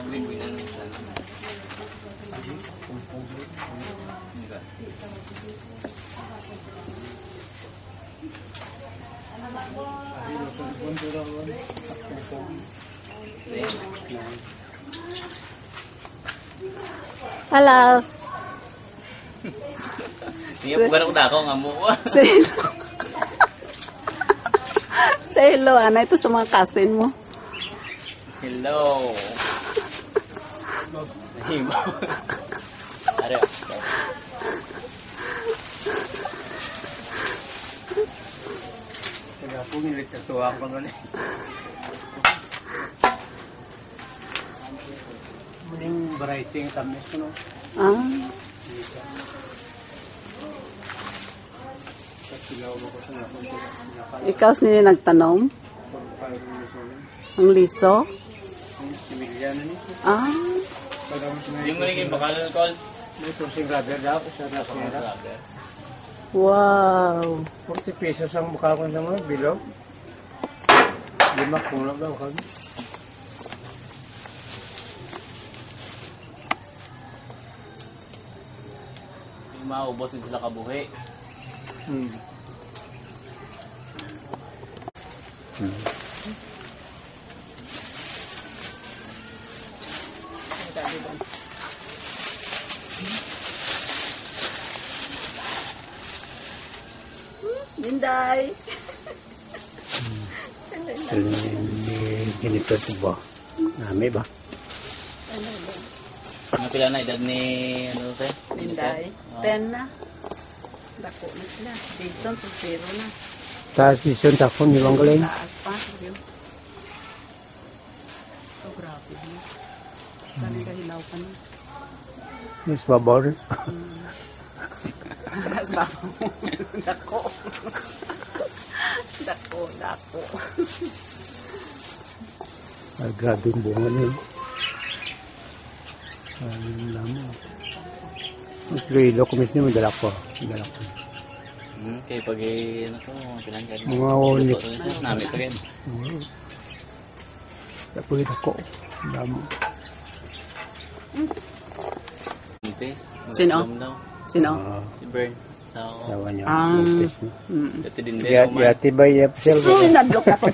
win-win na sana. Hello. Niya po ganun na ako nga mo. Say hello, Ana. Ito sa mga cousin mo. Hello. Nahimo. Are. Kaya po nilit sa tuwa ko nun eh. Yung variety ng tamis ko, no? Ah. Ikaw nila nagtanom? Ang liso? Ah. Yung maliging bakal call. May tursing rubber daw. Isa na sinira. Wow. 40 pesos ang mukha ko sa mga bilog. 5 kulang daw kami. Maubos din sila kabuhi. Dinday. Ganito ito ba? Nami ba? Nga pila na edad ni ano te? Dinday. 10 na. Dako na sila. Jason, soltero na. Sa season ako ni Wanggalay. Taas pa. Oh, grabe. Sana kahilaw pa na. Mas babor. Mas babaw. Dako. Dako. Grabe yung bunga niyo. Ang lama. Mas rilo, kumis niyo, madala ko. Kaya pag ano to, pinanggan. Mga ulit. Nami pa rin. Tapulit ako. Ang lama. Sino? Sino? Si Bern. Tawa niya. Dati din din. Yati ba yung sel? Ay, nadlok na po.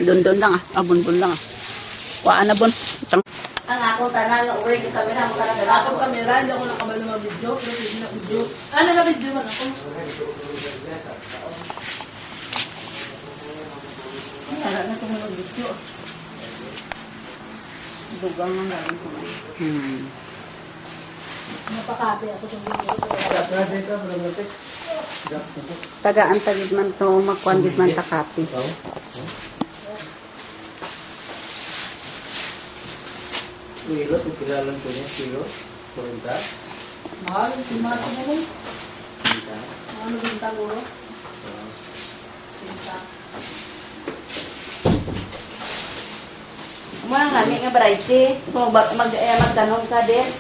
Doon lang ah. Abon-bon lang ah. Kuhaan na bon. Ang akong tanan nga uri kita kamera mo kada dala. Akong kamera, hindi ako nakabalo ng video. Pero hindi na video. Ah, naka-video man ako. Wala na itong mga video. Dugang ang galing ko. Napakapi ako sa video. Tagaan tagid man to. Makuan gid man takapi. Kilo, kilalan ko niya. Kilo. 40. Mahal, simata mo mo. Ano bintang uro? Sinta. Muna nga, may nga variety. Kung magtanong ka din.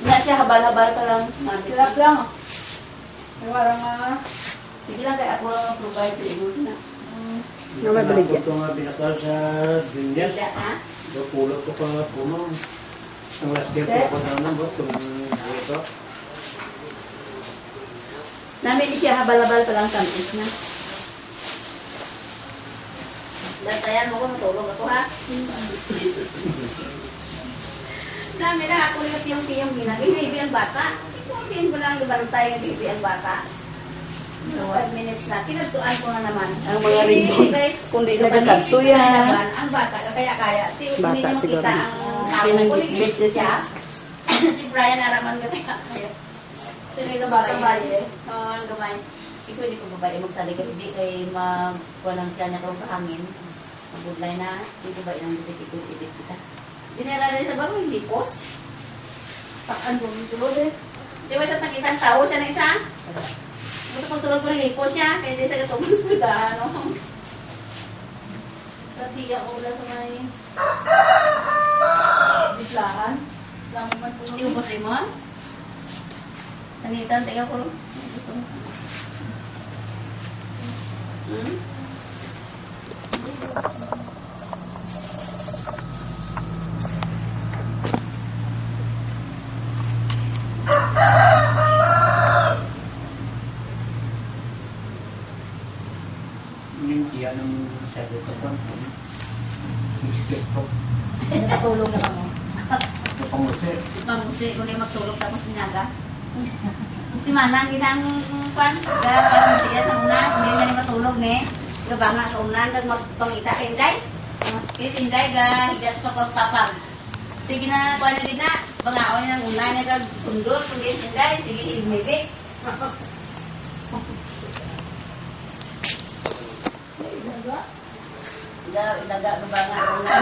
Nga siya, habal-habal ka lang. Kilap lang. Ay, parang Sige lang, kaya ako lang provide sa inyo na. Nga may baligya. Ito nga binakal sa Vindas. Hindi, ha? Pulot ko pa puno. Ang last year ko pa naman ba? Ito. Namin siya, habal-habal ka lang tamis na. Bantayan mo ko, matulog ako, ha? Namin na ako yung piyong-piyong ginagin. Baby ang bata. Hindi ko lang bantay ng baby ang bata. 5 minutes na. Kinagtuan ko na naman. Ang mga ribbon. Kundi nagkakatso yan. Ang bata, kaya-kaya. Hindi Bata niya siguro. makita ang Sinang tao. gitbit niya siya. Si Brian Araman ka kaya. Sino yung Batang babae? baye. Oo, ang gamay. Ikaw hindi ko babae magsali ka. Hindi kay magkuha ng kanya karong kahangin. Magbudlay na. Hindi ko ba ilang bitik kita. Dinala rin sa bagong hipos. takan mo. Tulod eh. Di ba sa nakita ang tao siya na isa? Buto pag sulod ko ng hipos siya. Kaya hindi siya katubos ko na ano. Sa tiya ko wala sa may bislahan. Lang mo man po. Hindi ko po rin mo. Tanitan, teka ko. yan ang sabi ko po. Mistake po. Nakatulong na kamo. Ito pangusi. Mamusi ko na magtulog tapos ninaga. Si Manang ginang kwan, parang siya sa unan, hindi na matulog ni. Gabanga sa unan, kag magpangita kay Inday. Kaya si Inday ga higas pa pagpapag. Sige na, kwan na din na, bangaon ng unan niya kag sundol, kundi si Inday, sige ilmibig. Ilaga gabanga sa unan.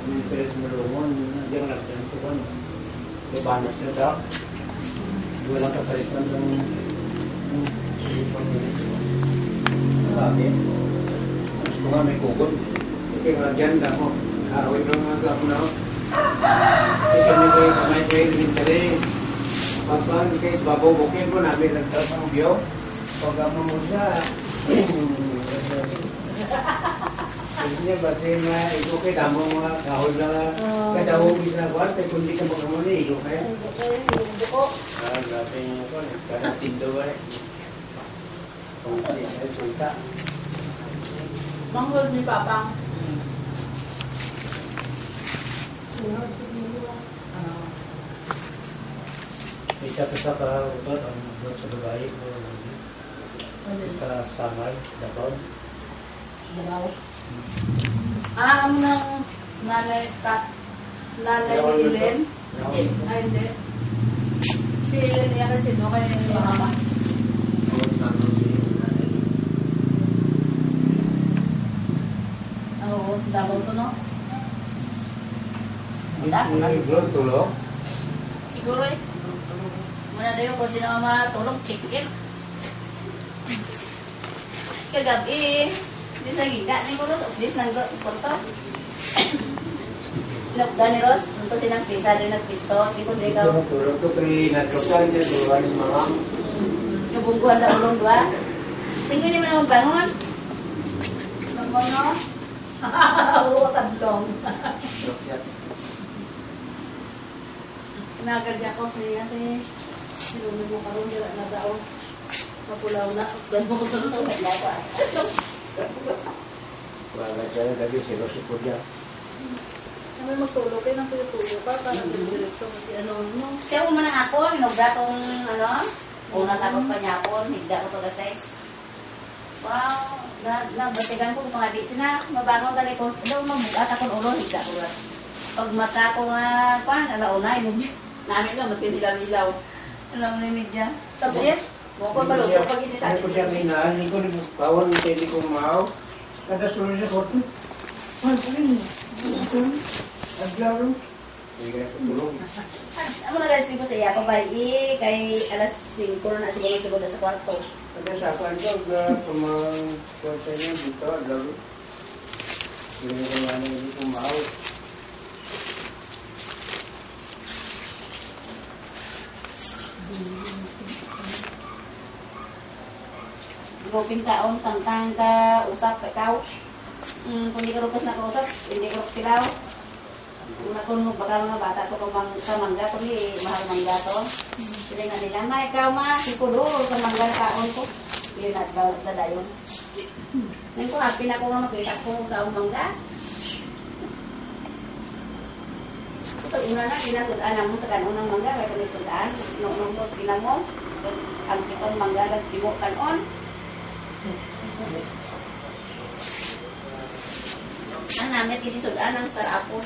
Yung peres malungon, hindi ang lagyan ko kan. Lubanas na daw. Walang kapalitan ng sabi. Mas ko nga may kugon. Kaya nga dyan lang mo. Karawin lang nga ako na ako. Kaya kami ko yung kamay ko yung lintari. Pagpang kayo babubukin mo namin nagtrapang biyo. Pag mo mo siya. Hindi ba na ito kay damo mga kahol na kadaw bisa kuan kay kundi ka mo ni ito kay. Dati niyo ko kana tindo ay. Kung si sulta. Manghod ni Papang. Isa ka utot ang buat sa babae ko. Sa samay, dapat. Dalaw. Ang ng nanay ni Ellen. Ay, hindi. Si Ellen niya kasi no kay mama. Oo, sa Davao to, no? Belum tulog. Siguro eh. Muna dayo kung sino matulog, chicken. Kagabi, di sa giga ni ko Ros, di sa nagpunto. Lockdown ni Ros, unto sinang pisa rin nagpisto, di ko rin Gusto mo tulog to kay nadrogan niya duluan ni mama. nabungguhan na ulong dua. Tingnan niyo naman bangon. Naman, no? Oo, tadlong. Nagadya ko siya kasi sinunod mo karoon nila na daw. Mapulaw na. Dahil mo ko sa susunod. Wala siya na gabi si Rosi po niya. Kami magtulog kayo ng tulog pa para diretso kasi ano mo. Siya mo man ako, hinugda tong ano, una tapos pa niya ako, higda ko to size. Wow, nabatigan ko mga di sina, mabangon tali ko, daw mabugat ako ulo, higda ko. Pag mata ko nga, pan, alauna, imig. Namin na, mas kinilaw-ilaw. Alam na imig dyan. Tapos, mo ko malusog pag hindi Ano ko siya minaan, hindi ko nagpawan, hindi ko maaw. Kada sunod siya ko, ay, pagin mo. Aglaro. Hindi ka natutulog. Amo na guys, ko sa iya ko bali kay alas 5 na siguro sa kwarto. Kada sa akin ko, pumang kwarta niya dito, aglaro. Hindi ko nga hindi ko maaw. Goping taon samtang ka usap ikaw. Kung di ka rupos na kausap, hindi ka rupos kilaw. Kung bakal mga bata to kung sa mangga, kung di mahal mangga to. Sila nga nila, ma ikaw ma, sikulo sa mangga na kaon ko. Hindi na dadayon. Ngayon ko happy na ko nga makita ko sa mangga. Ito una na, kinasudaan mo sa kanunang mangga, kaya kung sudaan, nung tos kinamos, ang kitong mangga, nagtimo kanon. Ang namin kinisudaan ang star apple.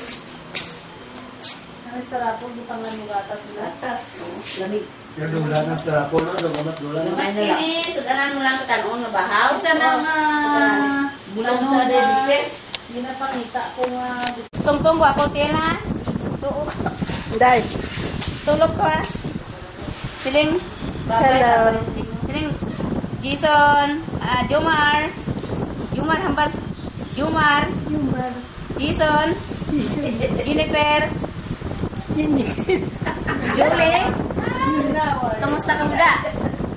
Ang sarapon, butang lang yung gatas nila. Gatas, no? Lamig. Yung dula ng sarapon, dugumat dula ng Mas kini, sudanan mo lang sa kanon na bahaw. Isa na nga, Bulang ano sa na, debite. ginapakita ko nga. Tungtong ko ako, Tela. Tuok. Day. Tulog ko, ha? Siling. Hello. Siling. Jason. Jomar. Jomar, hambar. Jomar. Jason. Jennifer. Julie. Kamusta ka muda?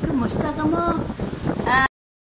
Kumusta ka mo?